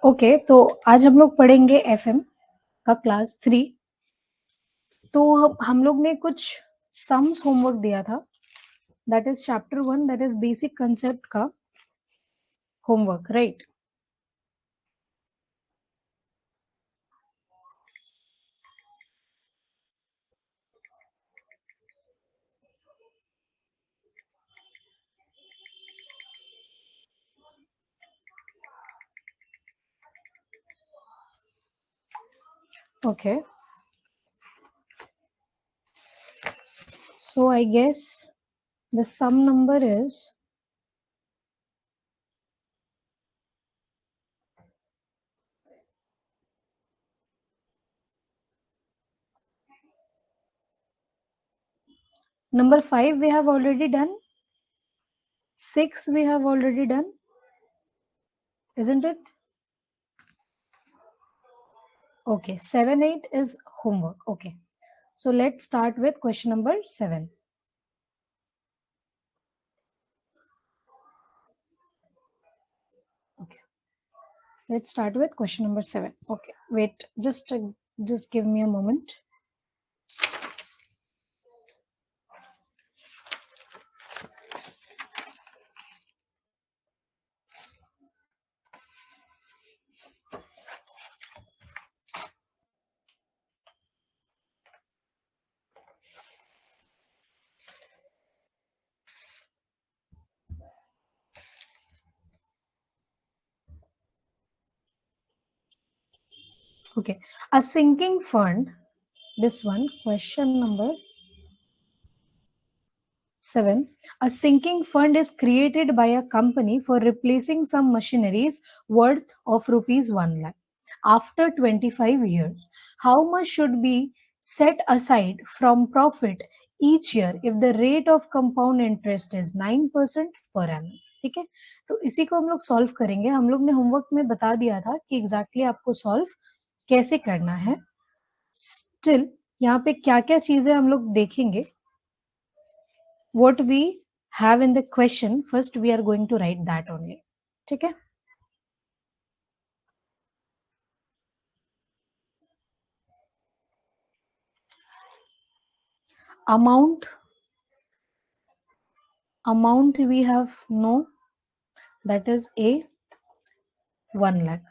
Okay, तो आज हम लोग पढ़ेंगे एफएम का क्लास 3। तो हम लोग ने कुछ सम्स होमवर्क दिया था, that is chapter 1, that is basic concept का homework, right? Okay, so I guess the sum number is number 5 we have already done, 6 we have already done, isn't it? Okay, 7, 8 is homework. Okay, so let's start with question number 7. Okay, let's start with question number 7. Okay, wait, just give me a moment. Okay, a sinking fund, this one, question number 7. A sinking fund is created by a company for replacing some machineries worth of rupees 1 lakh. After 25 years, how much should be set aside from profit each year if the rate of compound interest is 9% per annum? ठीक है, तो इसी को हम लोग solve करेंगे। हम लोग ने होमवर्क में बता दिया था कि एग्जैक्टली आपको सॉल्व कैसे करना है। स्टिल यहाँ पे क्या क्या चीजें हम लोग देखेंगे, what we have in the question, first we are going to write that only. ठीक है, amount we have no, that is a 1 lakh,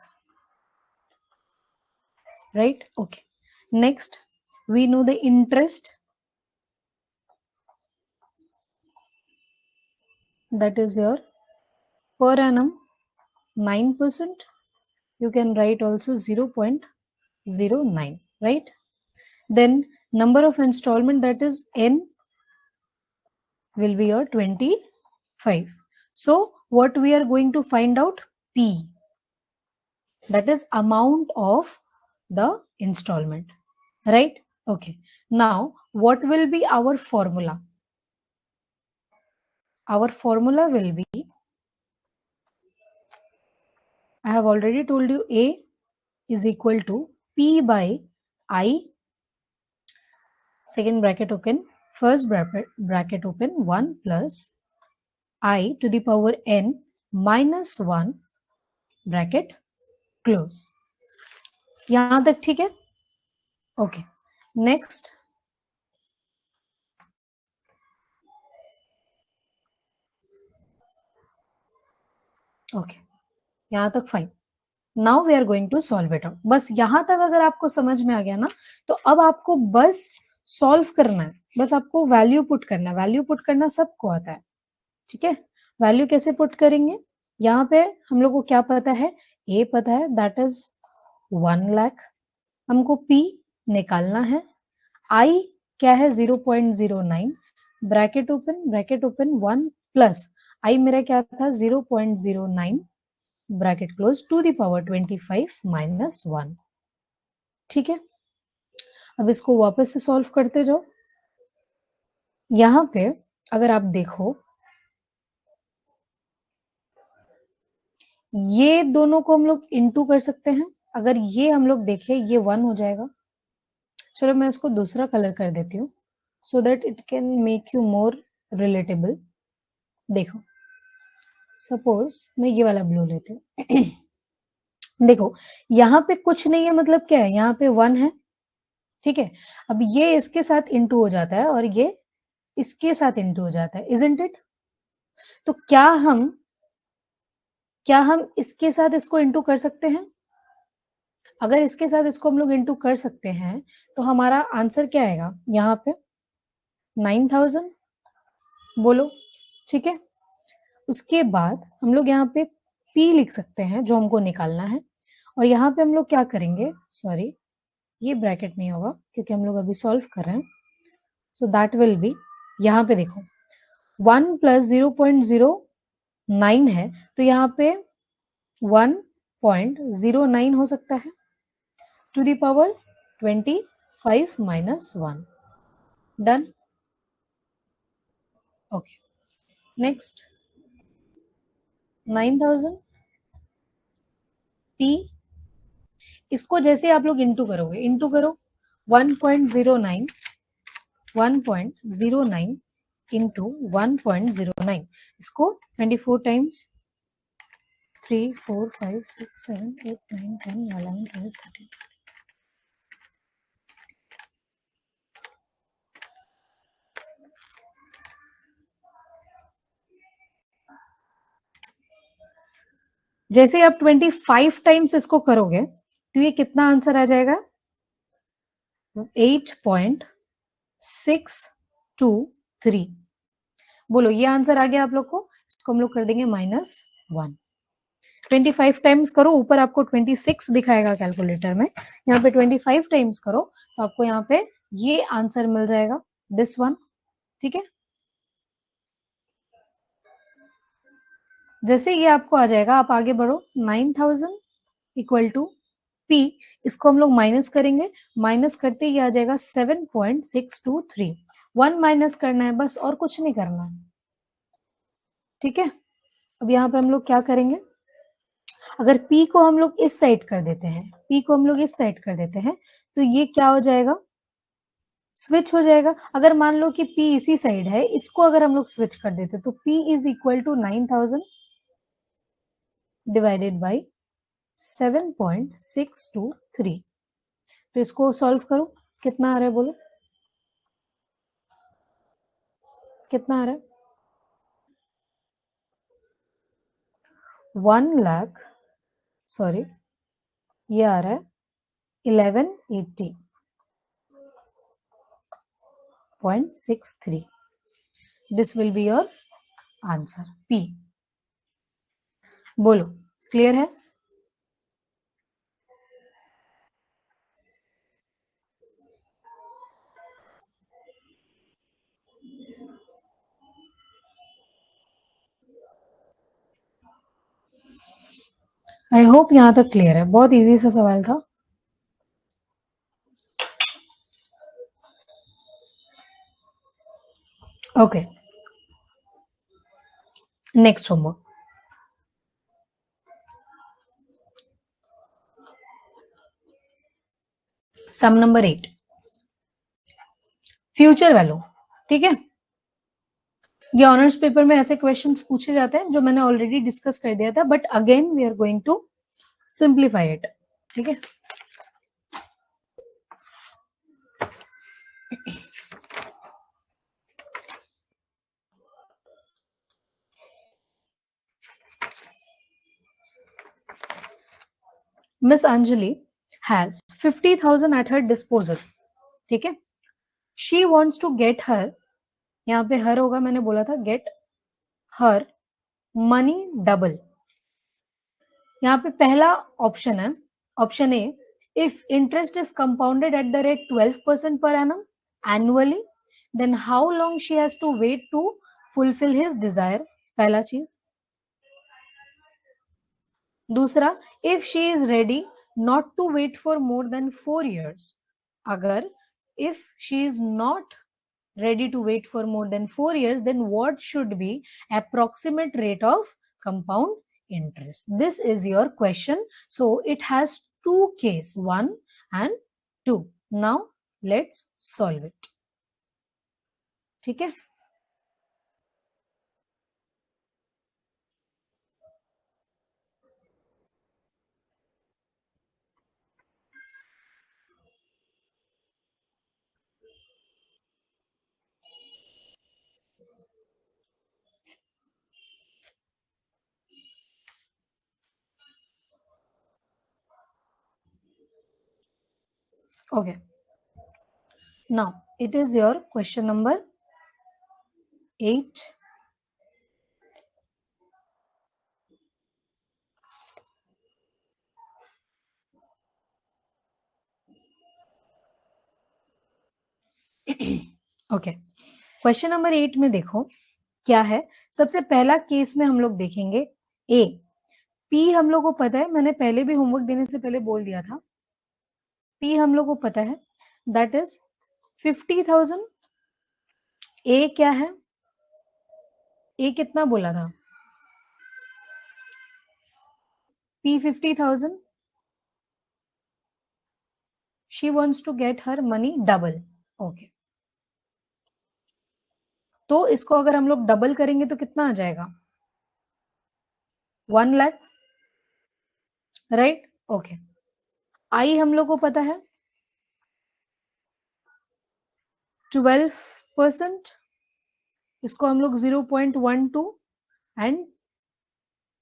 right? Okay, next we know the interest, that is your per annum 9%. You can write also 0.09, right? Then number of installment, that is n, will be your 25. So what we are going to find out? P, that is amount of the installment, right? Okay, now what will be our formula? Our formula will be, I have already told you, A is equal to P by I, second bracket open, first bracket open, 1 plus I to the power n minus 1 bracket close. यहाँ तक ठीक है? Okay, next, okay, यहाँ तक fine. Now we are going to solve it out. बस यहां तक अगर आपको समझ में आ गया ना, तो अब आपको बस सॉल्व करना है, बस आपको वैल्यू पुट करना है। वैल्यू पुट करना सबको आता है, ठीक है? वैल्यू कैसे पुट करेंगे? यहाँ पे हम लोग को क्या पता है? ए पता है, दैट इज 1 लाख। हमको पी निकालना है। आई क्या है? 0.09, ब्रैकेट ओपन 1 प्लस आई मेरा क्या था? 0.09 bracket close to the power 25 minus 1। ठीक है, अब इसको वापस से सॉल्व करते जाओ। यहाँ पे अगर आप देखो, ये दोनों को हम लोग इनटू कर सकते हैं। अगर ये हम लोग देखें, ये 1 हो जाएगा। चलो मैं इसको दूसरा कलर कर देती हूँ, so that it can make you more relatable. देखो, सपोज मैं ये वाला ब्लू लेती हूँ देखो यहाँ पे कुछ नहीं है, मतलब क्या है, यहाँ पे 1 है, ठीक है। अब ये इसके साथ इंटू हो जाता है और ये इसके साथ इंटू हो जाता है, इजंट इट? तो क्या हम इसके साथ इसको इंटू कर सकते हैं? अगर इसके साथ इसको हम लोग इंटू कर सकते हैं तो हमारा आंसर क्या आएगा यहाँ पे? 9000। बोलो, ठीक है। उसके बाद हम लोग यहाँ पे P लिख सकते हैं जो हमको निकालना है, और यहाँ पे हम लोग क्या करेंगे, सॉरी ये ब्रैकेट नहीं होगा क्योंकि हम लोग अभी सॉल्व कर रहे हैं, सो दैट विल बी, यहाँ पे देखो 1 प्लस 0.09 है, तो यहाँ पे 1.09 हो सकता है, to the power 25 minus 1। Done. Okay, next 9000 P, इसको जैसे आप लोग इंटू करोगे, इंटू करो 1.09, 1.09 इंटू 1.09, इसको 24 टाइम्स 3 4 5 6 7 8 9 10 11 12 13। जैसे आप 25 टाइम्स इसको करोगे तो ये कितना आंसर आ जाएगा? 8.623। बोलो, ये आंसर आ गया आप लोग को? इसको हम लोग कर देंगे -1। 25 टाइम्स करो, ऊपर आपको 26 दिखाएगा कैलकुलेटर में, यहाँ पे 25 टाइम्स करो तो आपको यहाँ पे ये आंसर मिल जाएगा, दिस वन, ठीक है। जैसे ये आपको आ जाएगा, आप आगे बढ़ो, 9000 इक्वल टू P, इसको हम लोग माइनस करेंगे, माइनस करते ही आ जाएगा 7.623। 1 माइनस करना है बस, और कुछ नहीं करना है, ठीक है। अब यहाँ पे हम लोग क्या करेंगे, अगर P को हम लोग इस साइड कर देते हैं, P को हम लोग इस साइड कर देते हैं, तो ये क्या हो जाएगा, स्विच हो जाएगा। अगर मान लो कि P इसी साइड है, इसको अगर हम लोग स्विच कर देते तो P is equal to 9000 divided by 7.623। तो इसको सॉल्व करो, कितना आ रहा है बोलो, कितना आ रहा है? 1 लाख, सॉरी ये आ रहा है 1180.63। This will be your answer P। बोलो, क्लियर है? आई होप यहां तक क्लियर है, बहुत इजी सा सवाल था। ओके, नेक्स्ट होमवर्क, सम नंबर 8, फ्यूचर वैल्यू, ठीक है। ये ऑनर्स पेपर में ऐसे क्वेश्चंस पूछे जाते हैं जो मैंने ऑलरेडी डिस्कस कर दिया था, but again we are going to simplify it, ठीक है। Miss Anjali has 50,000 at her disposal, ठीक है। She wants to get her, यहाँ पे हर होगा, मैंने बोला था गेट हर मनी डबल। यहाँ पे पहला ऑप्शन है, option A, if interest is compounded at the rate 12% per annum annually, then how long she has to wait to fulfil his desire, पहला चीज। दूसरा, if she is ready not to wait for more than 4 years, अगर if she is not ready to wait for more than 4 years, then what should be approximate rate of compound interest? This is your question. So it has two case, 1 and 2. Now let's solve it, ठीक है। Okay. Now it is your question number 8. Okay, question number 8 में देखो क्या है। सबसे पहला case में हम लोग देखेंगे ए। पी हम लोग को पता है, मैंने पहले भी होमवर्क देने से पहले बोल दिया था। पी हम लोग को पता है, दैट इज 50,000। ए क्या है, ए कितना बोला था, P 50,000। She wants to get her money double. Okay, तो इसको अगर हम लोग डबल करेंगे तो कितना आ जाएगा, 1 लाख, राइट। ओके, आई हम लोग को पता है 12%, इसको हम लोग 0.12, एंड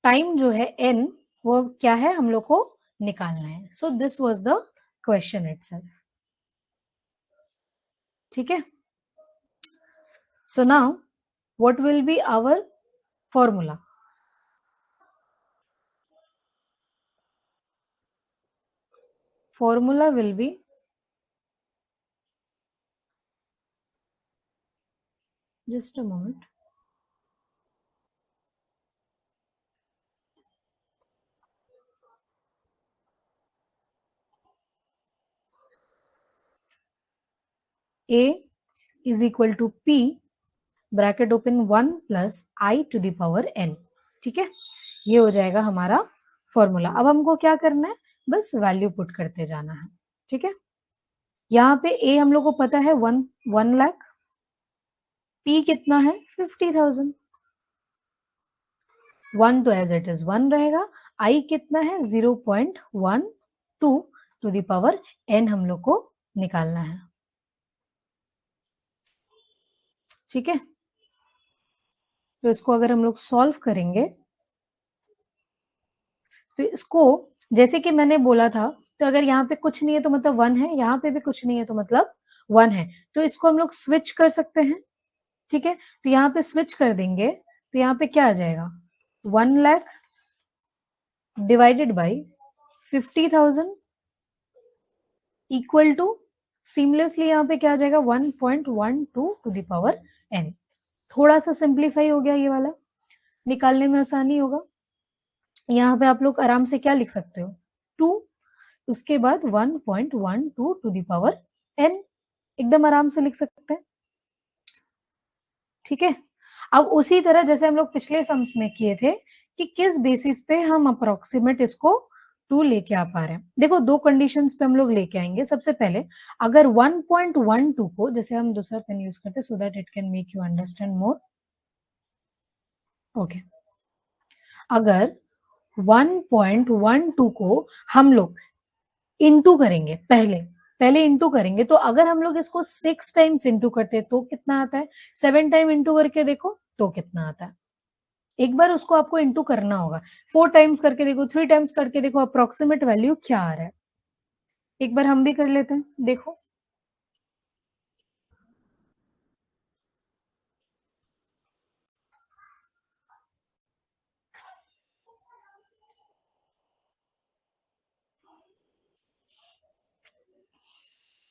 टाइम जो है n वो क्या है हम लोग को निकालना है। So this was the question itself. ठीक है, so now what will be our formula. Formula will be just a moment. A is equal to P bracket open 1 plus i to the power n। ठीक है, ये हो जाएगा हमारा formula. अब हमको क्या करना है, बस वैल्यू पुट करते जाना है। ठीक है, यहाँ पे ए हम लोग को पता है 1 लाख, पी कितना है 50,000, 1 तो एज इट इज 1 रहेगा, आई कितना है 0.12 टू द पावर n हम लोग को निकालना है। ठीक है, तो इसको अगर हम लोग सॉल्व करेंगे तो इसको, जैसे कि मैंने बोला था, तो अगर यहाँ पे कुछ नहीं है तो मतलब 1 है, यहाँ पे भी कुछ नहीं है तो मतलब 1 है, तो इसको हम लोग स्विच कर सकते हैं। ठीक है, तो यहाँ पे स्विच कर देंगे तो यहाँ पे क्या आ जाएगा, 1 lakh divided by 50,000 equal to, seamlessly यहाँ पे क्या आ जाएगा 1.12 टू द पावर n। थोड़ा सा सिंप्लीफाई हो गया ये वाला, निकालने में आसानी होगा। यहाँ पे आप लोग आराम से क्या लिख सकते हो, 2, उसके बाद 1.12 टू द पावर n, एकदम आराम से लिख सकते हैं। ठीक है, अब उसी तरह जैसे हम लोग पिछले सम्स में किए थे कि किस बेसिस पे हम अप्रोक्सीमेट इसको 2 लेके आ पा रहे हैं। देखो दो कंडीशंस पे हम लोग लेके आएंगे। सबसे पहले अगर 1.12 को, जैसे हम दूसरा पेन यूज करते हैं so that it can make you understand more. Okay, अगर 1.12 को हम लोग इंटू करेंगे, पहले पहले इंटू करेंगे, तो अगर हम लोग इसको 6 टाइम्स इंटू करते हैं तो कितना आता है, 7 टाइम इंटू करके देखो तो कितना आता है। एक बार उसको आपको इंटू करना होगा, 4 टाइम्स करके देखो, 3 टाइम्स करके देखो, अप्रोक्सीमेट वैल्यू क्या आ रहा है। एक बार हम भी कर लेते हैं, देखो।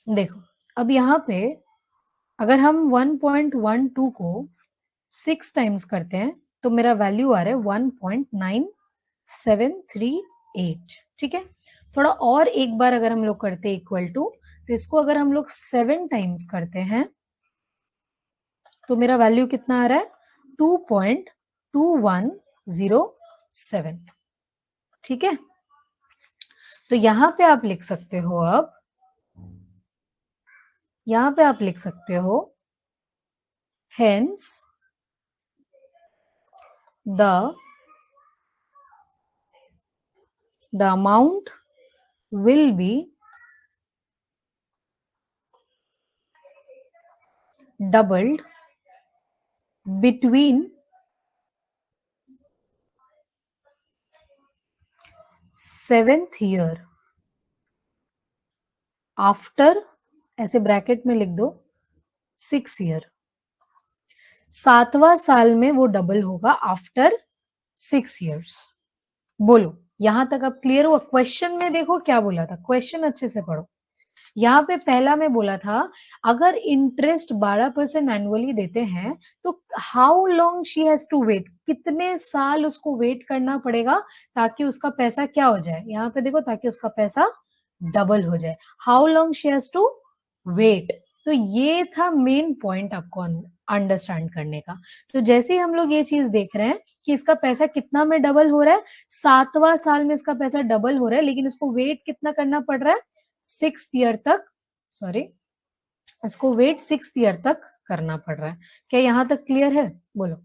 देखो अब यहाँ पे अगर हम 1.12 को 6 टाइम्स करते हैं तो मेरा वैल्यू आ रहा है 1.9738। ठीक है, थोड़ा और एक बार अगर हम लोग करते हैं इक्वल टू, तो इसको अगर हम लोग 7 टाइम्स करते हैं तो मेरा वैल्यू कितना आ रहा है 2.2107। ठीक है, तो यहां पे आप लिख सकते हो, अब यहां पे आप लिख सकते हो hence the amount will be doubled between 7th year after, ऐसे ब्रैकेट में लिख दो 6 ईयर, 7वां साल में वो डबल होगा आफ्टर 6 इयर्स। बोलो यहां तक अब क्लियर हुआ? क्वेश्चन में देखो क्या बोला था, क्वेश्चन अच्छे से पढ़ो। यहाँ पे पहला में बोला था अगर इंटरेस्ट 12% एनुअली देते हैं तो how long she has to wait, कितने साल उसको वेट करना पड़ेगा ताकि उसका पैसा क्या हो जाए, यहाँ पे देखो ताकि उसका पैसा डबल हो जाए। How long she has to wait, तो ये था मेन पॉइंट आपको अंडरस्टैंड करने का। तो जैसे ही हम लोग ये चीज देख रहे हैं कि इसका पैसा कितना में डबल हो रहा है, 7वां साल में इसका पैसा डबल हो रहा है, लेकिन इसको वेट कितना करना पड़ रहा है, 6 ईयर तक, सॉरी इसको वेट 6 ईयर तक करना पड़ रहा है। क्या यहां तक क्लियर है? बोलो।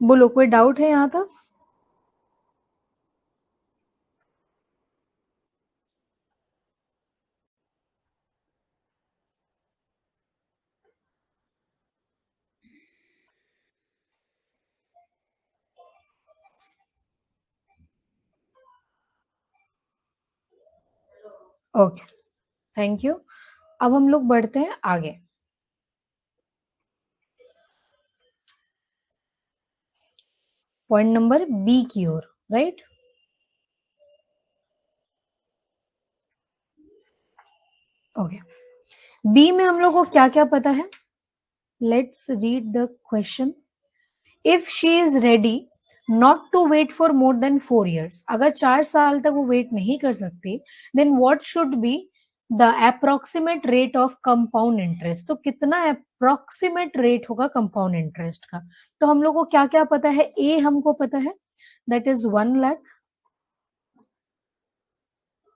बोलो कोई डाउट है यहां तक? Okay, thank you. अब हम लोग बढ़ते हैं आगे, पॉइंट नंबर बी की ओर, राइट। ओके, बी में हम लोग को क्या क्या पता है, let's read the question. If she is ready not to wait for more than 4 years, अगर 4 साल तक वो वेट नहीं कर सकती, then what should be the approximate rate of compound interest, तो कितना अप्रोक्सीमेट रेट होगा कंपाउंड इंटरेस्ट का। तो हम लोग को क्या क्या पता है, ए हमको पता है दैट इज 1 लाख,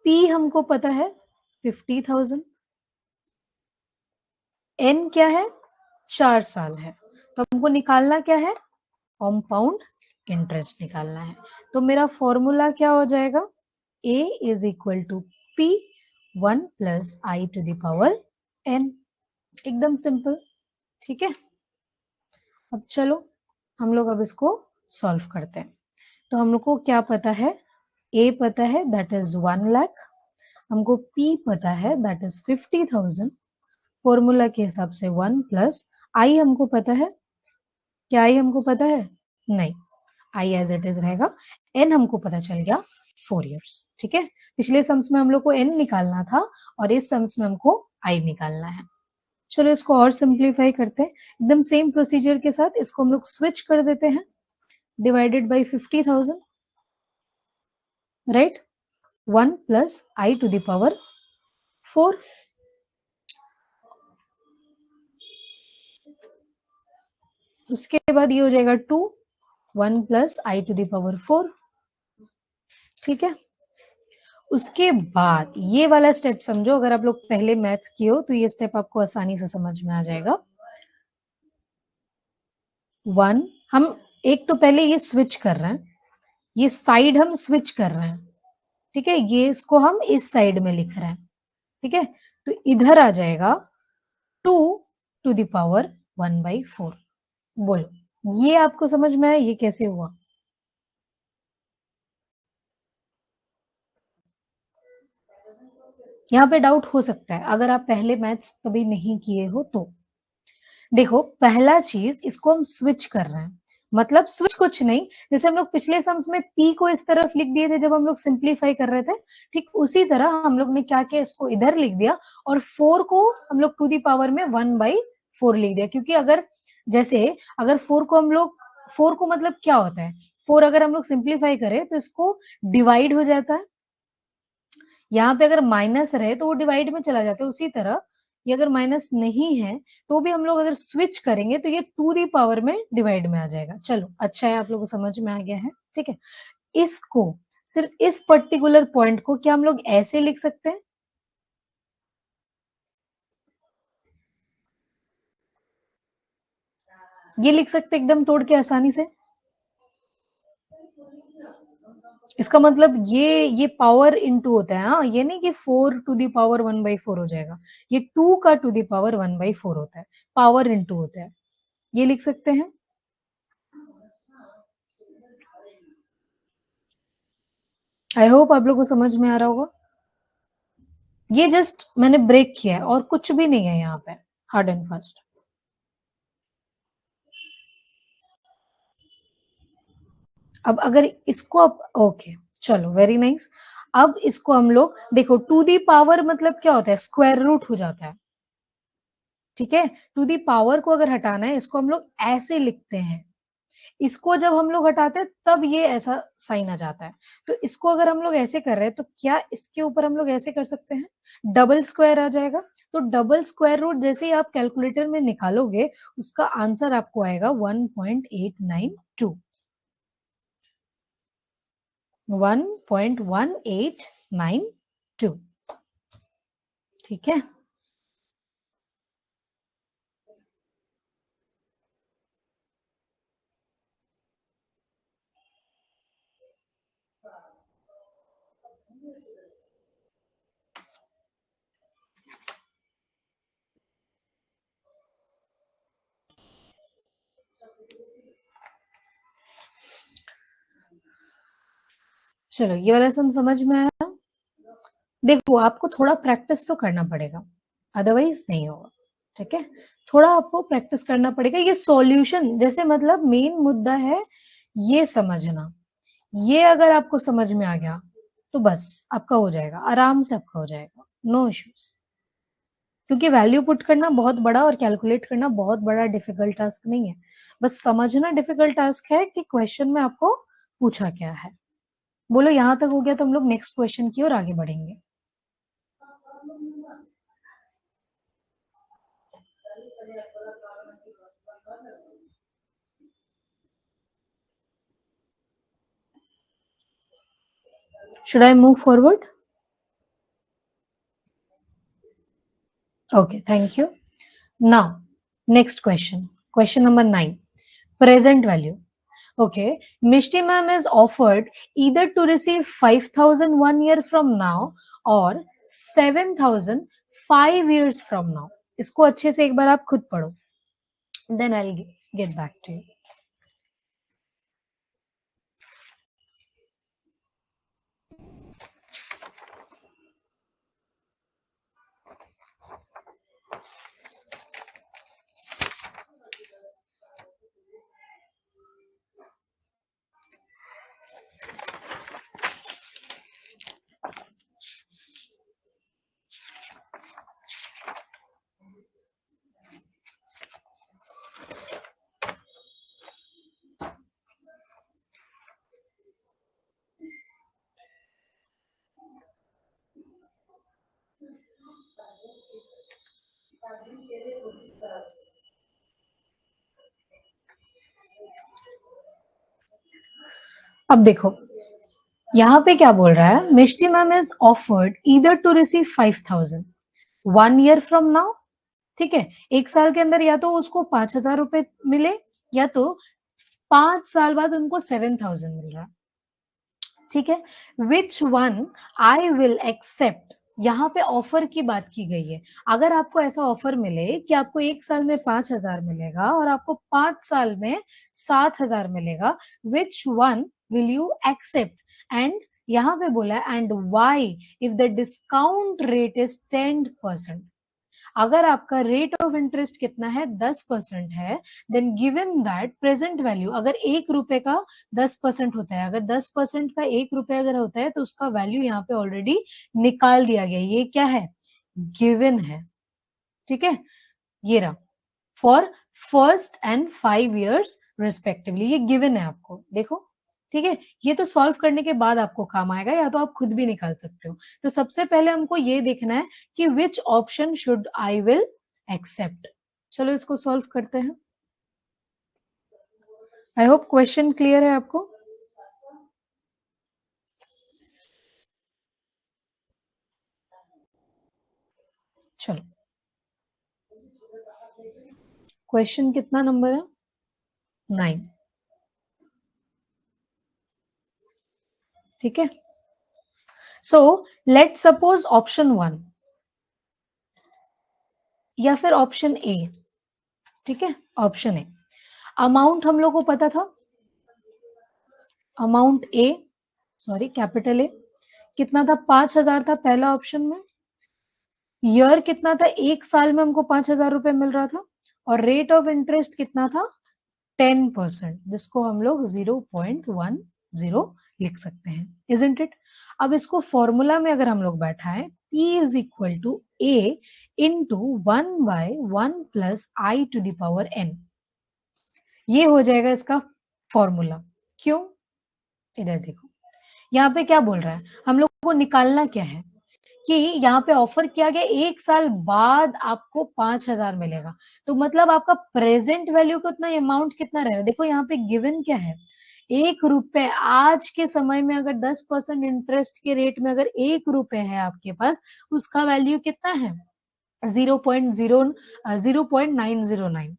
पी हमको पता है 50,000, एन क्या है, 4 साल है, तो हमको निकालना क्या है, कंपाउंड इंटरेस्ट निकालना है। तो मेरा फॉर्मूला क्या हो जाएगा, a is equal to p 1 plus i to the power n, एकदम सिंपल। ठीक है, अब चलो हम लोग अब इसको सॉल्व करते हैं। तो हम लोग को क्या पता है, a पता है दैट इज 1 लाख, हमको p पता है दैट इज 50,000, फॉर्मूला के हिसाब से 1 प्लस आई हमको पता है, क्या आई हमको पता है, नहीं, आई एज इट इज रहेगा, एन हमको पता चल गया 4 years। ठीक है, पिछले सम्स में हम लोग को एन निकालना था और इस सम्स में हमको आई निकालना है। चलो इसको और सिंप्लीफाई करते हैं, एकदम सेम प्रोसीजर के साथ इसको हम लोग स्विच कर देते हैं, divided by 50,000, right, 1 plus i to the power 4, उसके बाद ये हो जाएगा 2, 1 plus i to the power 4। ठीक है, उसके बाद ये वाला स्टेप समझो, अगर आप लोग पहले मैथ्स किए हो तो ये स्टेप आपको आसानी से समझ में आ जाएगा। 1, हम एक तो पहले ये स्विच कर रहे हैं, ये साइड हम स्विच कर रहे हैं, ठीक है, ये इसको हम इस साइड में लिख रहे हैं। ठीक है, तो इधर आ जाएगा 2 टू द पावर 1/4। बोलो ये आपको समझ में आया, ये कैसे हुआ? यहाँ पे डाउट हो सकता है अगर आप पहले मैथ्स कभी नहीं किए हो तो। देखो पहला चीज, इसको हम स्विच कर रहे हैं, मतलब स्विच कुछ नहीं, जैसे हम लोग पिछले सम्स में p को इस तरफ लिख दिए थे जब हम लोग सिंप्लीफाई कर रहे थे, ठीक उसी तरह हम लोग ने क्या किया, इसको इधर लिख दिया और 4 को हम लोग टू दी पावर में 1/4 लिख दिया, क्योंकि अगर जैसे अगर 4 को हम लोग, 4 को मतलब क्या होता है, 4 अगर हम लोग सिंप्लीफाई करें तो इसको डिवाइड हो जाता है, यहाँ पे अगर माइनस रहे तो वो डिवाइड में चला जाता है, उसी तरह ये अगर माइनस नहीं है तो भी हम लोग अगर स्विच करेंगे तो ये टू दी पावर में डिवाइड में आ जाएगा। चलो अच्छा है, आप लोगों को समझ में आ गया है। ठीक है, इसको सिर्फ इस पर्टिकुलर पॉइंट को क्या हम लोग ऐसे लिख सकते हैं, ये लिख सकते एकदम तोड़ के आसानी से। इसका मतलब ये पावर इनटू होता है, हाँ, ये नहीं कि 4 टू दी पावर 1/4 हो जाएगा, ये 2 का टू दी पावर 1/4 होता है, पावर इनटू होता है, ये लिख सकते हैं। आई होप आप लोगों को समझ में आ रहा होगा। ये जस्ट मैंने ब्रेक किया है और कुछ भी नहीं है यहाँ पे, हार्ड एंड फास्ट। अब अगर इसको आप ओके, चलो वेरी नाइस। अब इसको हम लोग देखो, टू दी पावर मतलब क्या होता है, स्क्वायर रूट हो जाता है, ठीक है। टू दी पावर को अगर हटाना है, इसको हम लोग ऐसे लिखते हैं, इसको जब हम लोग हटाते हैं तब ये ऐसा साइन आ जाता है। तो इसको अगर हम लोग ऐसे कर रहे हैं तो क्या इसके ऊपर हम लोग ऐसे कर सकते हैं, डबल स्क्वायर आ जाएगा। तो डबल स्क्वायर रूट जैसे ही आप कैलकुलेटर में निकालोगे, उसका आंसर आपको आएगा 1.892, 1.1892, ठीक है। चलो ये वाला सम समझ में आया। देखो आपको थोड़ा प्रैक्टिस तो करना पड़ेगा, अदरवाइज नहीं होगा, ठीक है। थोड़ा आपको प्रैक्टिस करना पड़ेगा। ये सॉल्यूशन जैसे मतलब मेन मुद्दा है ये समझना, ये अगर आपको समझ में आ गया तो बस आपका हो जाएगा, आराम से आपका हो जाएगा, नो इश्यूज। क्योंकि वैल्यू पुट करना बहुत बड़ा और कैलकुलेट करना बहुत बड़ा डिफिकल्ट टास्क नहीं है, बस समझना डिफिकल्ट टास्क है कि क्वेश्चन में आपको पूछा क्या है। बोलो यहाँ तक हो गया तो हम लोग नेक्स्ट क्वेश्चन की ओर आगे बढ़ेंगे। Should I move forward? Okay, thank you. Now, next question. Question number 9. Present value. Okay, Mishti ma'am is offered either to receive 5,000 1 year from now or 7,000 5 years from now. इसको अच्छे से एक बार आप खुद पढ़ो. Then I'll get back to you. अब देखो यहाँ पे क्या बोल रहा है, Mishti ma'am is offered either to receive 5,000 1 year from now, ठीक है। एक साल के अंदर या तो उसको 5,000 रुपए मिले या तो 5 साल बाद उनको 7,000 मिल रहा, ठीक है। Which one I will accept, यहाँ पे ऑफर की बात की गई है। अगर आपको ऐसा ऑफर मिले कि आपको एक साल में 5,000 मिलेगा और आपको 5 साल में 7,000 मिलेगा, which one will you accept. And यहाँ पे बोला and Y if the discount rate is 10%। अगर आपका रेट ऑफ इंटरेस्ट कितना है, 10% है, then given that present value, अगर 1 रुपए का 10% होता है, अगर 10% का 1 रुपए अगर होता है तो उसका वैल्यू यहाँ पे ऑलरेडी निकाल दिया गया, ये क्या है, गिवन है, ठीक है। ये रहा for first and 5 years respectively, ये गिवन है आपको, देखो, ठीक है। ये तो सॉल्व करने के बाद आपको काम आएगा, या तो आप खुद भी निकाल सकते हो। तो सबसे पहले हमको ये देखना है कि which option should I will accept. चलो इसको सॉल्व करते हैं। आई होप क्वेश्चन क्लियर है आपको। चलो क्वेश्चन कितना नंबर है, 9। ठीक है, सो लेट सपोज ऑप्शन 1 या फिर ऑप्शन ए। ठीक है, ऑप्शन ए, अमाउंट हम लोग को पता था, amount A, sorry capital A कितना था, 5,000 था पहला ऑप्शन में। ईयर कितना था, एक साल में हमको 5,000 रुपए मिल रहा था, और रेट ऑफ इंटरेस्ट कितना था, 10%, जिसको हम लोग 0.10 लिख सकते हैं, इजंट इट। अब इसको फॉर्मूला में अगर हम लोग बैठाएं, P is equal to A into 1/1 plus i to the power n, ये हो जाएगा इसका फॉर्मूला। क्यों, इधर देखो, यहाँ पे क्या बोल रहा है, हम लोग को निकालना क्या है कि यहाँ पे ऑफर किया गया एक साल बाद आपको 5,000 मिलेगा, तो मतलब आपका प्रेजेंट वैल्यू कितना, अमाउंट कितना रहेगा। देखो यहाँ पे गिवन क्या है, 1 रुपए, आज के समय में अगर 10% इंटरेस्ट के रेट में अगर 1 रुपए है आपके पास, उसका वैल्यू कितना है, 0.909।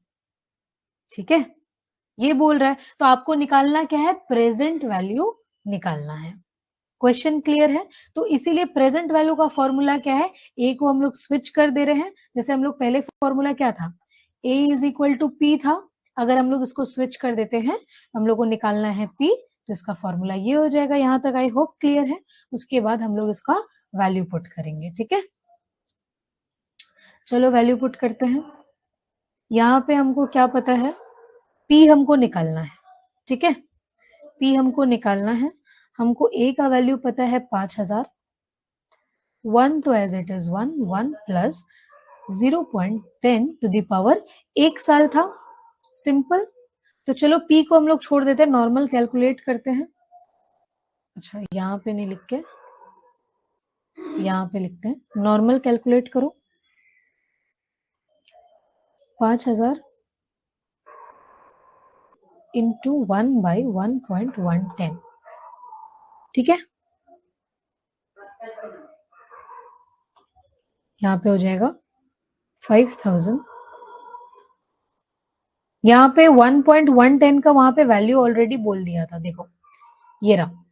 ठीक है, ये बोल रहा है, तो आपको निकालना क्या है, प्रेजेंट वैल्यू निकालना है। क्वेश्चन क्लियर है, तो इसीलिए प्रेजेंट वैल्यू का फॉर्मूला क्या है, ए को हम लोग स्विच कर दे रहे हैं, जैसे हम लोग पहले फॉर्मूला क्या था, ए इज इक्वल टू पी था, अगर हम लोग इसको स्विच कर देते हैं, हम लोग को निकालना है पी, तो इसका फॉर्मूला ये हो जाएगा। यहां तक आई होप क्लियर है, उसके बाद हम लोग इसका वैल्यू पुट करेंगे। ठीक है, चलो वैल्यू पुट करते हैं। यहाँ पे हमको क्या पता है, पी हमको निकालना है। ठीक है, पी हमको निकालना है, हमको ए का वैल्यू पता है 5,000, 1 तो as it is 1, 1 plus 0.10 to the power, एक साल था, सिंपल। तो चलो पी को हम लोग छोड़ देते हैं, नॉर्मल कैलकुलेट करते हैं। अच्छा, यहाँ पे नहीं लिख के यहाँ पे लिखते हैं, नॉर्मल कैलकुलेट करो, 5,000 इंटू 1/1.110। ठीक है, यहाँ पे हो जाएगा 5,000, यहाँ पे 1.110 का वहां पे वैल्यू ऑलरेडी बोल दिया था, देखो ये रहा,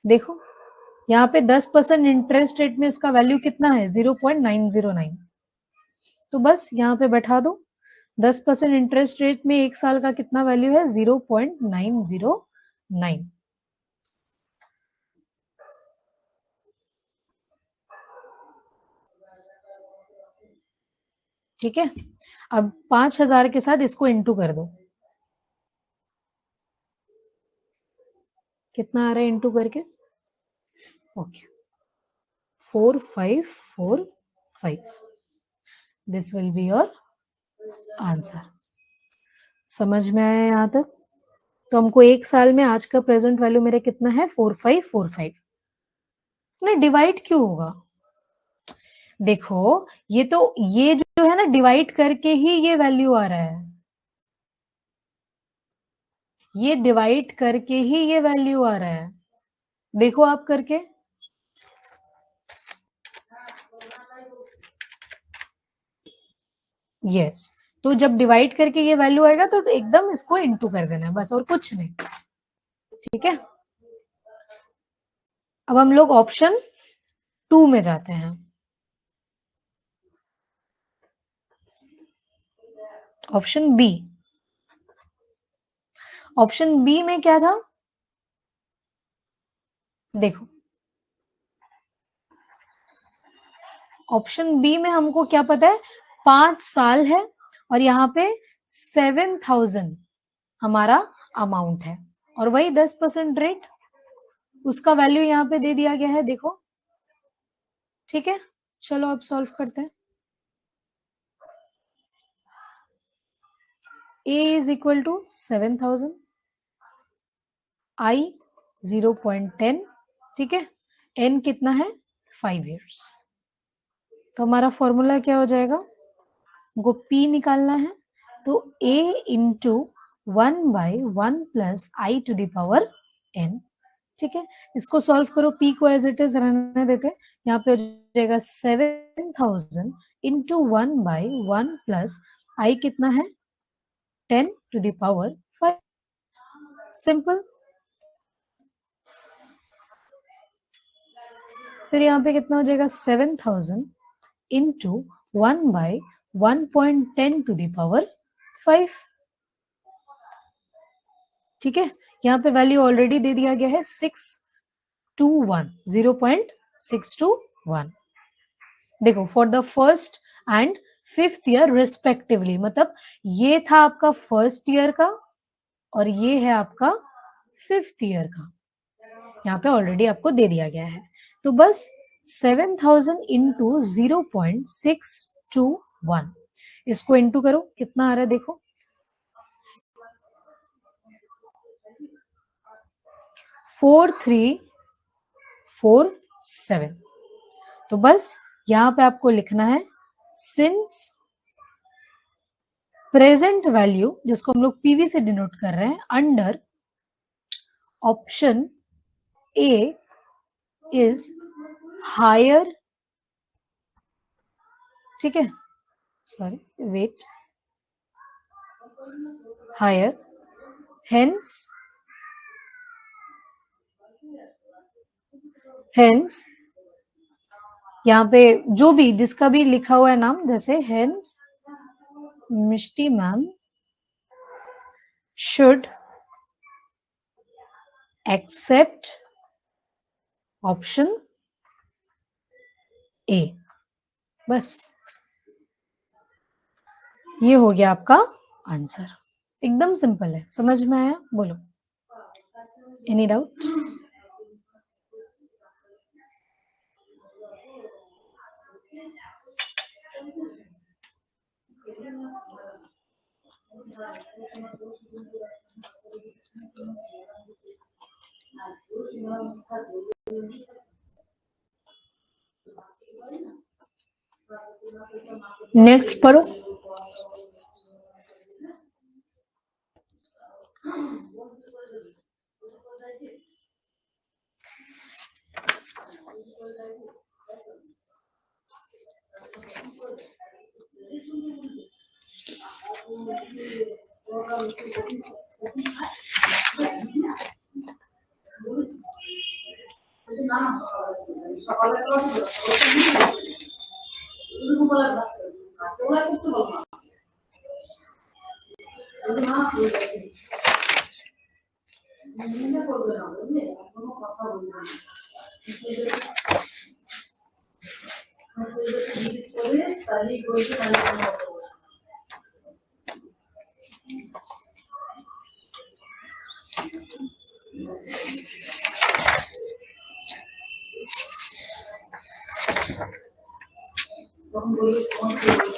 देखो यहाँ पे 10% इंटरेस्ट रेट में इसका वैल्यू कितना है, 0.909। तो बस यहाँ पे बैठा दो, 10% इंटरेस्ट रेट में एक साल का कितना वैल्यू है, 0.909। ठीक है, अब 5,000 के साथ इसको इंटू कर दो, कितना आ रहा है इंटू करके, okay 4545, this will be your answer. समझ में आया यहाँ तक, तो हमको एक साल में आज का प्रेजेंट वैल्यू मेरा कितना है, 4545। नहीं डिवाइड क्यों होगा, देखो ये तो, ये जो है ना डिवाइड करके ही ये वैल्यू आ रहा है, ये डिवाइड करके ही ये वैल्यू आ रहा है, देखो आप करके, यस। तो जब डिवाइड करके ये वैल्यू आएगा तो एकदम इसको इंटू कर देना है, बस और कुछ नहीं। ठीक है, अब हम लोग ऑप्शन 2 में जाते हैं। ऑप्शन बी, ऑप्शन बी में क्या था, देखो ऑप्शन बी में हमको क्या पता है, 5 साल है और यहाँ पे 7,000 हमारा अमाउंट है, और वही 10% रेट, उसका वैल्यू यहाँ पे दे दिया गया है, देखो। ठीक है, चलो अब सॉल्व करते हैं। a is equal to 7,000, i 0.10, ठीक है, n कितना है, 5 years। तो हमारा फॉर्मूला क्या हो जाएगा, हमको p निकालना है, तो a into 1/1 plus i to the power n। ठीक है, इसको सॉल्व करो, p को एज इट इज रहने देते, यहाँ पे हो जाएगा 7,000 इंटू 1/1 प्लस आई कितना है 10 to the power 5. सिंपल। फिर यहाँ पे कितना हो जाएगा 7000 इंटू 1/1.10 टू द पावर 5। ठीक है, यहाँ पे वैल्यू ऑलरेडी दे दिया गया है 621, 0.621। देखो for the first and fifth year respectively, मतलब ये था आपका फर्स्ट ईयर का और ये है आपका फिफ्थ ईयर का, यहाँ पे ऑलरेडी आपको दे दिया गया है। तो बस 7000 इंटू 0.621, इसको इंटू करो, कितना आ रहा है देखो, 4347। तो बस यहां पे आपको लिखना है सिंस प्रेजेंट वैल्यू, जिसको हम लोग पीवी से डिनोट कर रहे हैं, under option A is higher, ठीक है, सॉरी वेट, हायर, हेंस यहाँ पे जो भी जिसका भी लिखा हुआ है नाम, जैसे hence Mishti ma'am should accept option A. बस ये हो गया आपका आंसर, एकदम सिंपल है, समझ में आया? बोलो, एनी डाउट? नेक्स्ट पढ़ो।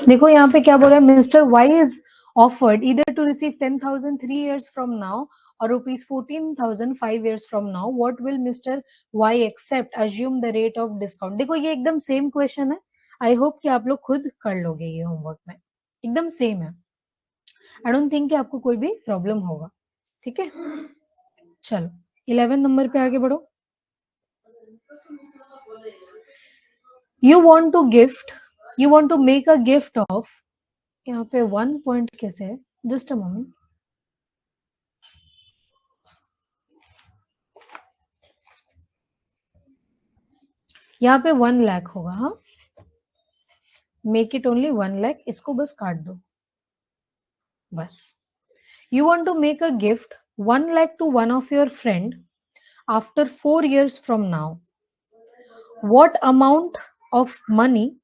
देखो यहाँ पे क्या बोल रहा है, Mister Y is offered either to receive 10,000 3 years from now और ₹14,000 5 years from now, what will Mr. Y accept? Assume the rate of discount। देखो ये एकदम सेम क्वेश्चन है, आई होप कि आप लोग खुद कर लोगे, ये होमवर्क में एकदम सेम है, आई डोंट थिंक कि आपको कोई भी प्रॉब्लम होगा। ठीक है, चलो 11 नंबर पे आगे बढ़ो। You want to make a gift of, यहाँ पे 1 पॉइंट कैसे है, जस्ट अ मोमेंट, यहाँ पे 1 लाख होगा, हाँ, मेक इट ओनली 1 लाख, इसको बस काट दो बस। You want to make a gift 1 lakh to one of your friend after 4 years from now, what amount of money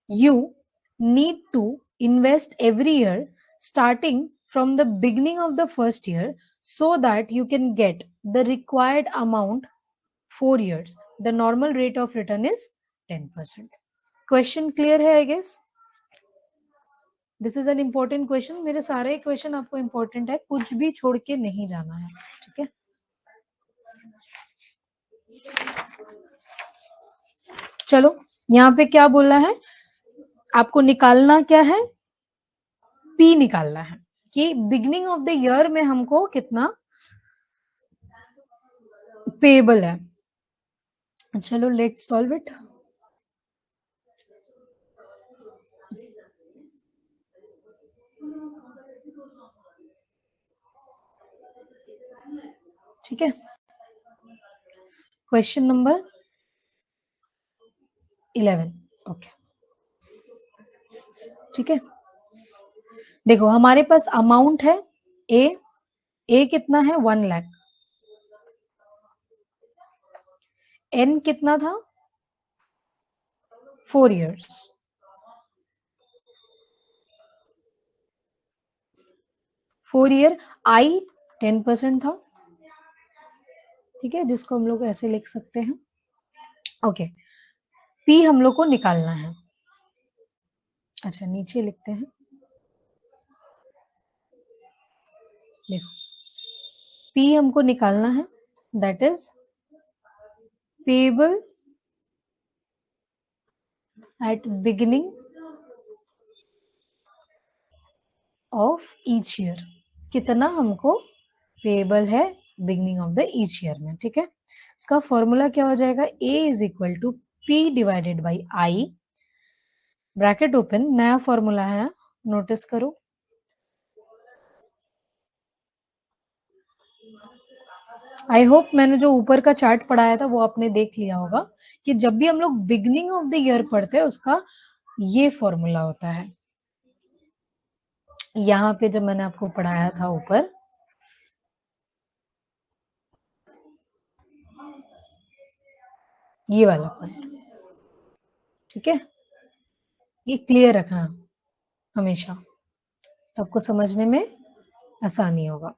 you need to invest every year starting from the beginning of the first year so that you can get the required amount 4 years, the normal rate of return is 10%। Question clear है? I guess this is an important question, मेरे सारे question आपको important है, कुछ भी छोड़ के नहीं जाना है। ठीक है, चलो यहाँ पे क्या बोला है, आपको निकालना क्या है, पी निकालना है कि बिगनिंग ऑफ द ईयर में हमको कितना पेबल है। चलो लेट्स सॉल्व इट। ठीक है, क्वेश्चन नंबर 11। ओके, ठीक है, देखो हमारे पास अमाउंट है ए कितना है 1 लाख, एन कितना था 4 इयर्स, 4 ईयर, आई 10% था, ठीक है, जिसको हम लोग ऐसे लिख सकते हैं। ओके, पी हम लोग को निकालना है, अच्छा नीचे लिखते हैं, देखो पी हमको निकालना है, that is payable at beginning of each year, कितना हमको पेबल है beginning of the each year में, ठीक है। इसका फॉर्मूला क्या हो जाएगा, A is equal to P divided by I, bracket open, नया फॉर्मूला है, नोटिस करो, आई होप मैंने जो ऊपर का चार्ट पढ़ाया था वो आपने देख लिया होगा कि जब भी हम लोग बिगनिंग ऑफ द ईयर पढ़ते हैं उसका ये फॉर्मूला होता है। यहाँ पे जब मैंने आपको पढ़ाया था ऊपर, ये वाला पॉइंट, ठीक है, ये क्लियर रखना हमेशा, तो आपको समझने में आसानी होगा।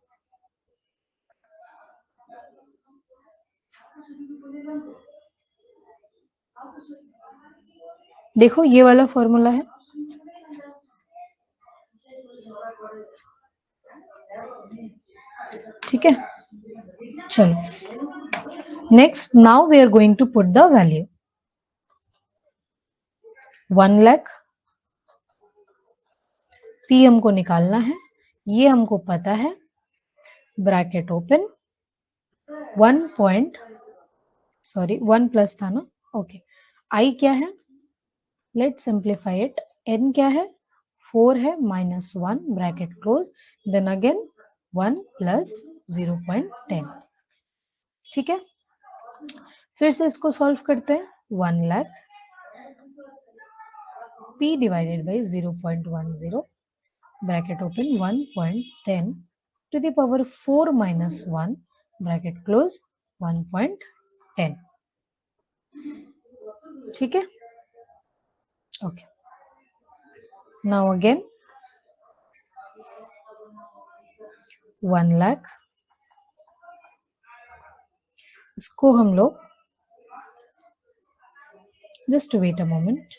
देखो ये वाला फॉर्मूला है, ठीक है, चलो next, now we are going to put the value 1 lakh, P हमको निकालना है, ये हमको पता है, ब्रैकेट ओपन, 1 प्लस था ना, ओके, आई क्या है, लेट सिंप्लीफाई इट, एन क्या है 4 है, -1 bracket close, then again 1 plus 0.10, ठीक है, फिर से इसको सॉल्व करते हैं, 1 lakh p divided by 0.10 bracket open 1.10 to the power 4 minus 1 bracket close 1.10, ठीक है, ओके, नाउ अगेन 1 लाख, इसको हम लोग, जस्ट वेट अ मोमेंट,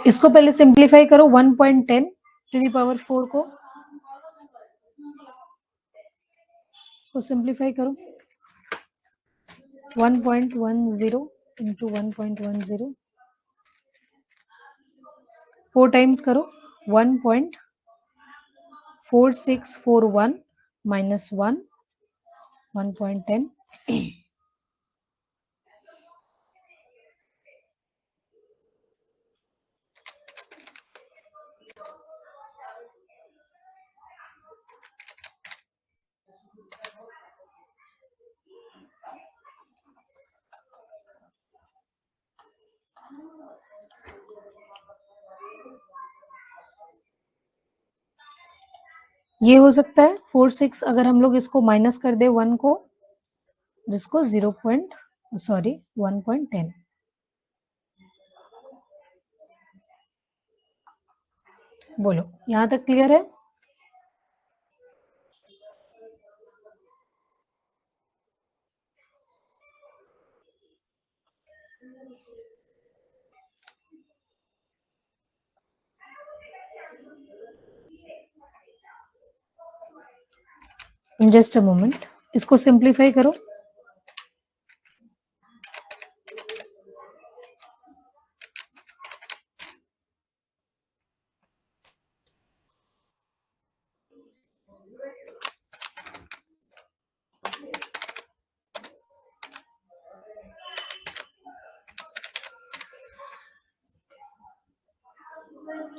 इसको पहले सिंप्लीफाई करो, 1.10 टू द पावर 4 को, इसको सिंप्लीफाई करो, 1.10 इंटू 1.10, 4 टाइम्स करो, 1.4641 माइनस 1 1.10, ये हो सकता है 46, अगर हम लोग इसको माइनस कर दे 1 को, जिसको 1.10, बोलो यहां तक क्लियर है। जस्ट अ मोमेंट, इसको सिंप्लीफाई करो।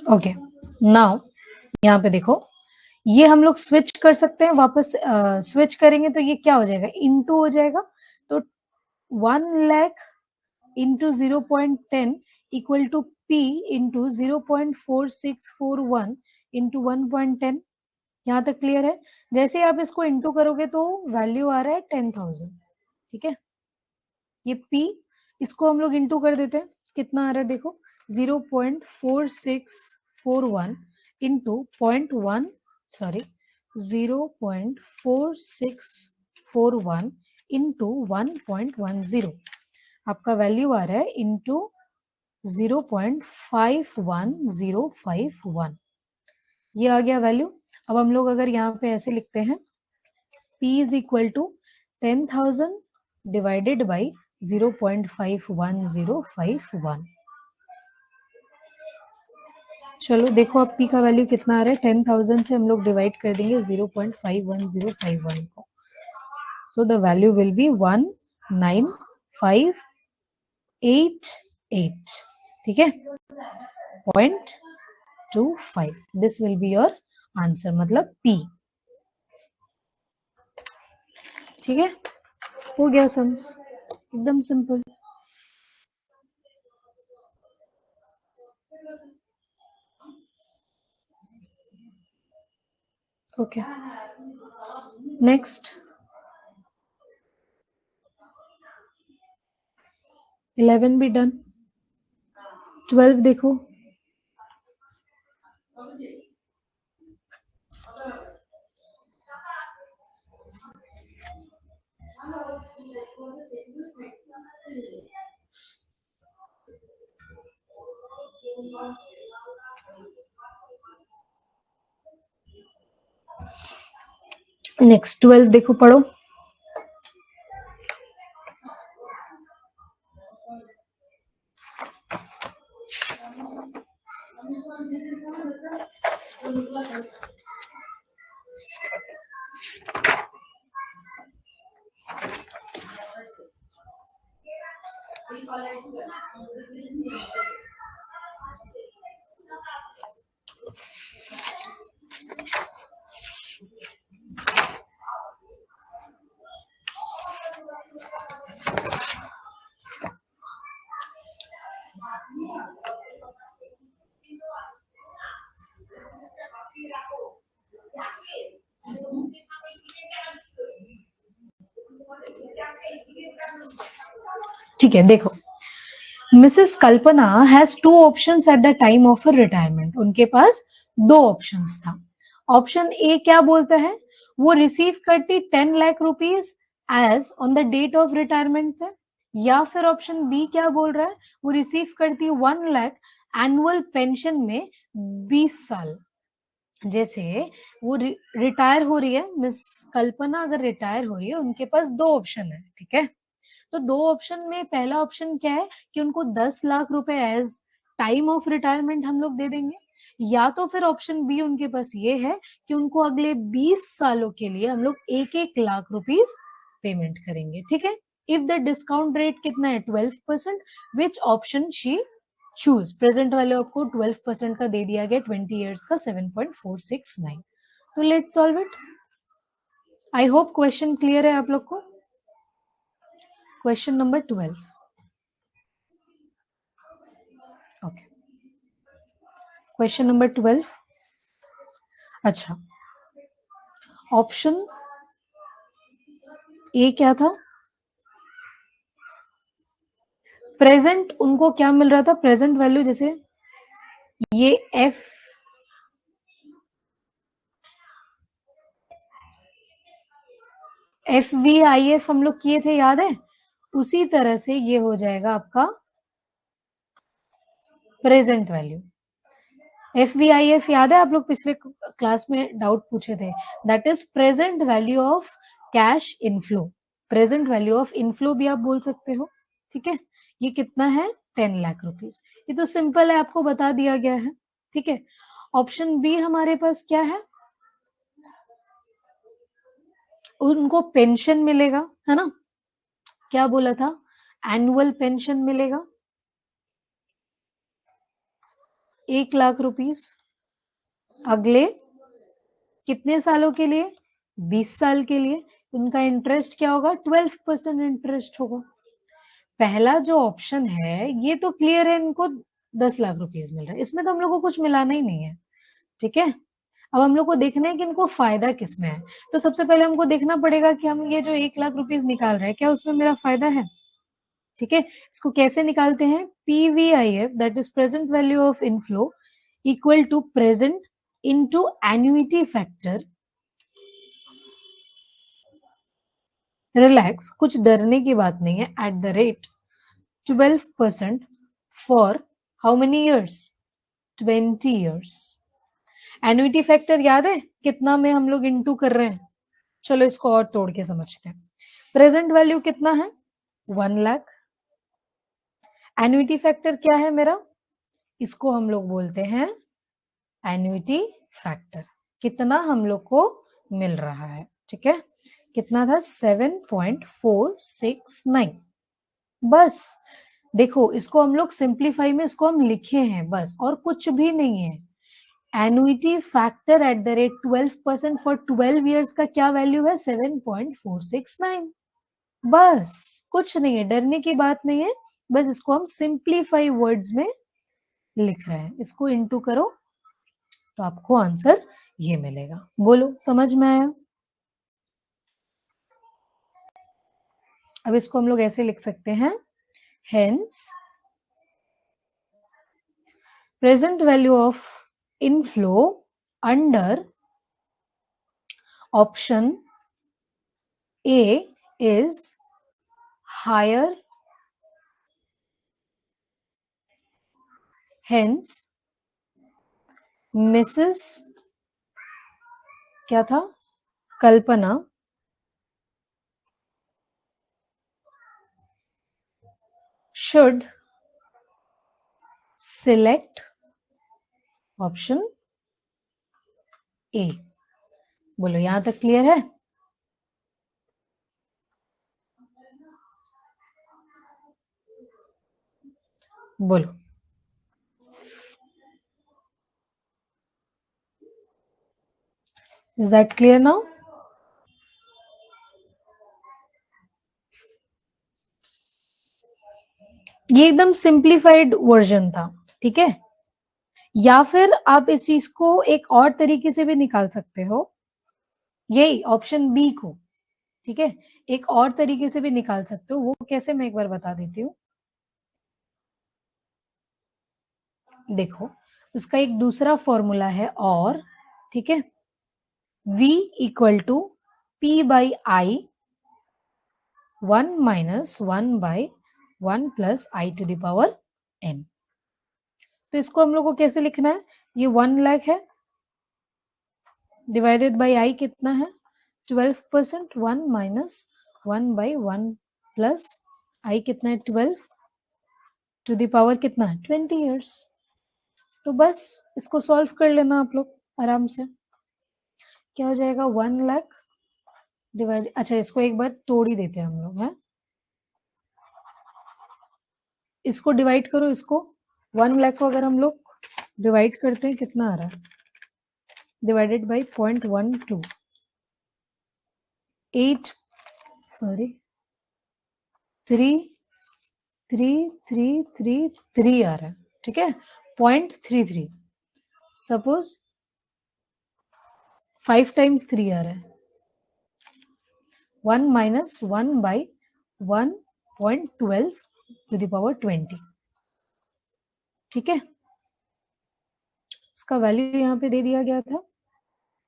ओके, नाउ यहाँ पे देखो, ये हम लोग स्विच कर सकते हैं, वापस स्विच करेंगे तो ये क्या हो जाएगा, इनटू हो जाएगा। तो 1 lakh into 0.10 equal to P into 0.4641 into 1.10। यहाँ तक क्लियर है? जैसे आप इसको इंटू करोगे तो वैल्यू आ रहा है 10,000। ठीक है, ये P, इसको हम लोग इंटू कर देते हैं, कितना आ रहा है देखो, 0.4641 इंटू 0.4641 इंटू 1.10, आपका वैल्यू आ रहा है इंटू 0.51051। ये आ गया वैल्यू। अब हम लोग अगर यहाँ पे ऐसे लिखते हैं, P is equal to 10,000 divided by 0.51051। चलो देखो अब P का वैल्यू कितना आ रहा है, 10,000 से हम लोग डिवाइड कर देंगे 0.51051 को, so the value will be 19588। ठीक है, 0.25, this will be your answer, मतलब P। ठीक है, हो गया सम्स, एकदम सिंपल। ओके, नेक्स्ट 11 भी डन। 12 देखो, नेक्स्ट 12 देखो, पढ़ो। ठीक है, देखो, Mrs Kalpana has 2 options at the time of her retirement. उनके पास 2 ऑप्शंस था। ऑप्शन ए क्या बोलता है, वो रिसीव करती 10 lakh rupees as on the date of retirement पे, या फिर ऑप्शन बी क्या बोल रहा है, वो रिसीव करती 1 लाख एनुअल पेंशन में 20 साल। जैसे वो रिटायर हो रही है, मिस कल्पना अगर रिटायर हो रही है, उनके पास 2 ऑप्शन है। ठीक है, तो 2 ऑप्शन में पहला ऑप्शन क्या है कि उनको 10 लाख रुपए एज टाइम ऑफ रिटायरमेंट हम लोग दे देंगे, या तो फिर ऑप्शन बी उनके पास ये है कि उनको अगले 20 सालों के लिए हम लोग 1-1 लाख रुपीस पेमेंट करेंगे। ठीक है, इफ द डिस्काउंट रेट कितना है 12%, which option she choose. Present वाले आपको 12% का दे दिया गया, 20 इयर्स का 7.469। तो let's solve it. I hope question clear है आप लोग को। Question number 12। Okay, question number 12। अच्छा, ऑप्शन ए क्या था, प्रेजेंट उनको क्या मिल रहा था, प्रेजेंट वैल्यू, जैसे ये FVIF हम लोग किए थे, याद है, उसी तरह से ये हो जाएगा आपका प्रेजेंट वैल्यू। FVIF याद है, आप लोग पिछले क्लास में डाउट पूछे थे, that is present value of cash inflow, present value of inflow भी आप बोल सकते हो, ठीक है। ये कितना है 10 लाख रुपीस। ये तो सिंपल है, आपको बता दिया गया है, ठीक है। ऑप्शन बी हमारे पास क्या है, उनको पेंशन मिलेगा, है ना, क्या बोला था, एनुअल पेंशन मिलेगा 1 लाख रुपीस, अगले कितने सालों के लिए, 20 साल के लिए। उनका इंटरेस्ट क्या होगा, 12% इंटरेस्ट होगा। पहला जो ऑप्शन है ये तो क्लियर है, इनको 10 लाख रुपीस मिल रहा है, इसमें तो हम लोग को कुछ मिलाना ही नहीं है, ठीक है। अब हम लोग को देखना है कि इनको फायदा किसमें है। तो सबसे पहले हमको देखना पड़ेगा कि हम ये जो 1 लाख रुपीस निकाल रहे हैं क्या उसमें मेरा फायदा है, ठीक है। इसको कैसे निकालते हैं, PVIF that is present value of inflow equal to present into annuity factor. Relax, कुछ डरने की बात नहीं है, at the rate 12% for how many years, 20 years. Annuity factor याद है कितना में हम लोग इनटू कर रहे हैं, चलो इसको और तोड़ के समझते हैं। प्रेजेंट वैल्यू कितना है 1 लाख, एन्युइटी फैक्टर क्या है मेरा, इसको हम लोग बोलते हैं एन्युइटी फैक्टर, कितना हम लोग को मिल रहा है, ठीक है। कितना था 7.469। बस देखो इसको हम लोग सिंप्लीफाई में इसको हम लिखे हैं बस, और कुछ भी नहीं है। Annuity factor eight the rate 12% for 12 years का क्या वैल्यू है 7.469। बस कुछ नहीं है, डरने की बात नहीं है, बस इसको हम सिंप्लीफाई वर्ड्स में लिख रहे हैं। इसको इनटू करो तो आपको आंसर ये मिलेगा। बोलो समझ में आया। अब इसको हम लोग ऐसे लिख सकते हैं, hence present value of inflow under option A is higher, hence Mrs क्या था, Kalpana should select option A. बोलो यहां तक क्लियर है। बोलो इज दैट क्लियर नाउ। ये एकदम सिंप्लीफाइड वर्जन था, ठीक है। या फिर आप इस चीज को एक और तरीके से भी निकाल सकते हो, यही ऑप्शन बी को, ठीक है, एक और तरीके से भी निकाल सकते हो। वो कैसे मैं एक बार बता देती हूँ। देखो उसका एक दूसरा फॉर्मूला है और, ठीक है, v equal to p by i 1 minus 1 by 1 plus i to the power n। तो इसको हम लोग को कैसे लिखना है, ये 1 लाख है डिवाइडेड बाई आई कितना है 12%, 1 माइनस 1 बाई 1 प्लस आई कितना है 12 टू द पावर कितना है 20 ईयर्स। तो बस इसको सॉल्व कर लेना आप लोग आराम से। क्या हो जाएगा 1 लाख डिवाइड, अच्छा इसको एक बार तोड़ ही देते हैं हम लोग, है इसको डिवाइड करो, इसको 1 लाख को अगर हम लोग डिवाइड करते हैं कितना आ रहा है, डिवाइडेड बाई 0.12, 8 सॉरी 33333 आ रहा है, ठीक है 0.33। सपोज 5 टाइम्स 3 आ रहा है 1 minus 1 by 1.12 to the power 20, ठीक है। उसका वैल्यू यहाँ पे दे दिया गया था,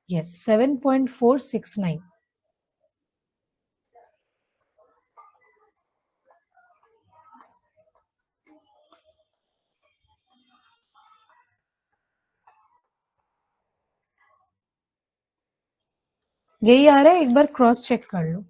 यस 7.469। यही आ रहा है, एक बार क्रॉस चेक कर लो।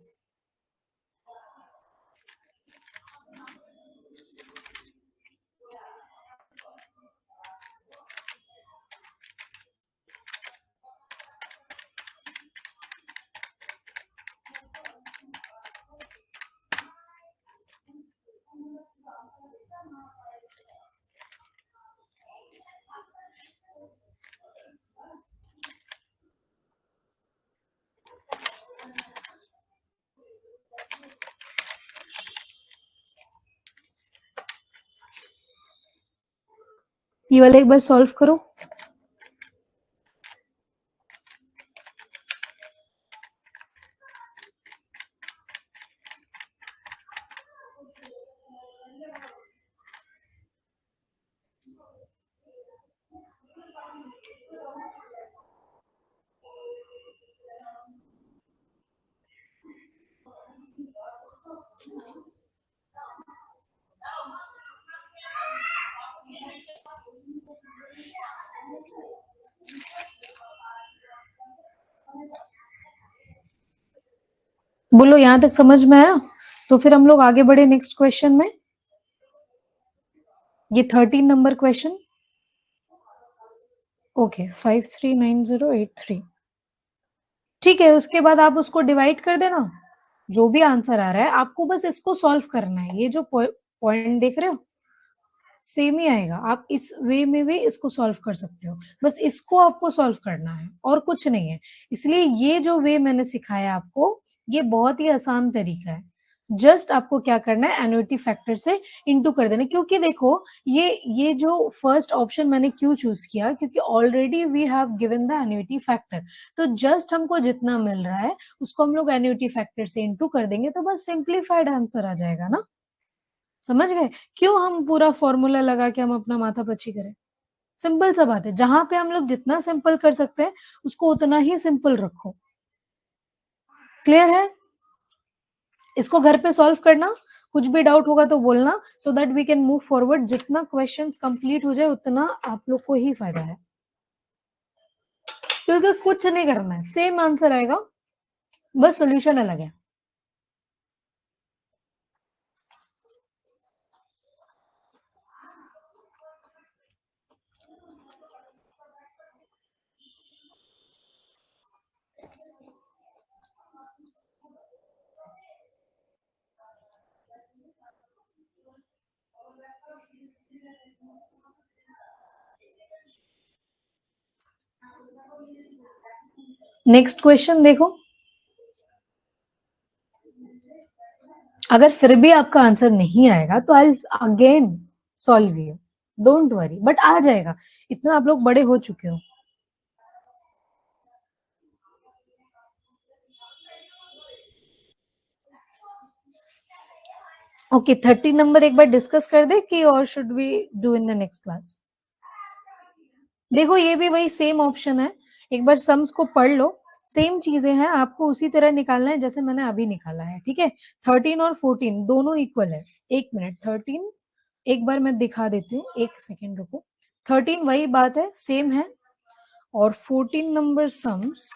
ये वाला एक बार सॉल्व करो। बोलो यहां तक समझ में आया? तो फिर हम लोग आगे बढ़े नेक्स्ट क्वेश्चन में। ये 13 नंबर क्वेश्चन। ओके, 539083। ठीक है, उसके बाद आप उसको डिवाइड कर देना। जो भी आंसर आ रहा है आपको बस इसको सॉल्व करना है। ये जो पॉइंट देख रहे हो सेम ही आएगा, आप इस वे में भी इसको सॉल्व कर सकते हो। बस इसको आपको सॉल्व करना है और कुछ नहीं है। इसलिए ये जो वे मैंने सिखाया आपको, ये बहुत ही आसान तरीका है। जस्ट आपको क्या करना है, एन्युटी फैक्टर से इनटू कर देना। क्योंकि देखो ये जो फर्स्ट ऑप्शन मैंने क्यों चूज किया, क्योंकि already we have given the annuity factor. तो जस्ट हमको जितना मिल रहा है उसको हम लोग एन्युटी फैक्टर से इनटू कर देंगे, तो बस सिंप्लीफाइड आंसर आ जाएगा ना। समझ गए? क्यों हम पूरा फॉर्मूला लगा के हम अपना माथा पच्ची करें? सिंपल सा बात है, जहां पे हम लोग जितना सिंपल कर सकते हैं उसको उतना ही सिंपल रखो। क्लियर है? इसको घर पे सॉल्व करना, कुछ भी डाउट होगा तो बोलना, so that we can move forward. जितना क्वेश्चंस कंप्लीट हो जाए उतना आप लोग को ही फायदा है, क्योंकि कुछ नहीं करना है, सेम आंसर आएगा, बस सॉल्यूशन अलग है। नेक्स्ट क्वेश्चन देखो। अगर फिर भी आपका आंसर नहीं आएगा तो I again solve you, don't worry, but आ जाएगा। इतना आप लोग बड़े हो चुके हो। ओके, 30 नंबर एक बार डिस्कस कर दे कि और should we do in the next class. देखो ये भी वही सेम ऑप्शन है, एक बार सम्स को पढ़ लो। सेम चीजें हैं, आपको उसी तरह निकालना है जैसे मैंने अभी निकाला है। ठीक है, 13 और 14 दोनों इक्वल है। एक मिनट, 13 एक बार मैं दिखा देती हूँ, एक सेकेंड रुको। 13 वही बात है, सेम है। और 14 नंबर सम्स,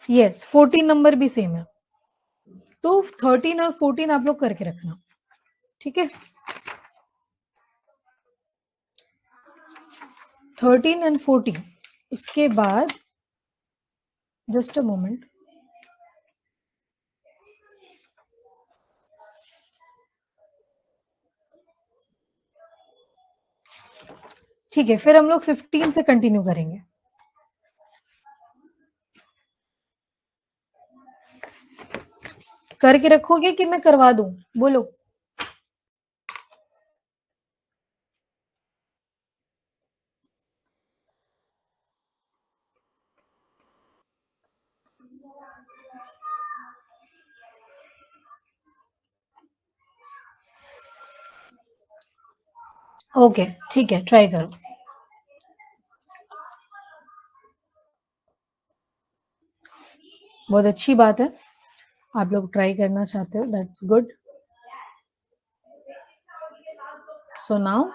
यस 14 नंबर भी सेम है। तो 13 और 14 आप लोग करके रखना। ठीक है, 13 एंड 14। उसके बाद जस्ट अ मोमेंट, ठीक है, फिर हम लोग 15 से कंटिन्यू करेंगे। करके रखोगे कि मैं करवा दूं? बोलो। ओके ठीक है, ट्राई करो। बहुत अच्छी बात है, आप लोग ट्राई करना चाहते हो, that's good. So now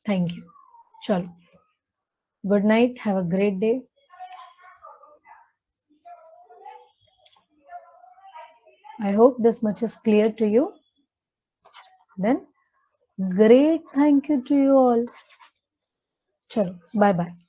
thank you. चलो, good night, have a great day. I hope this much is clear to you. Then, great thank you to you all. Chalo, bye bye.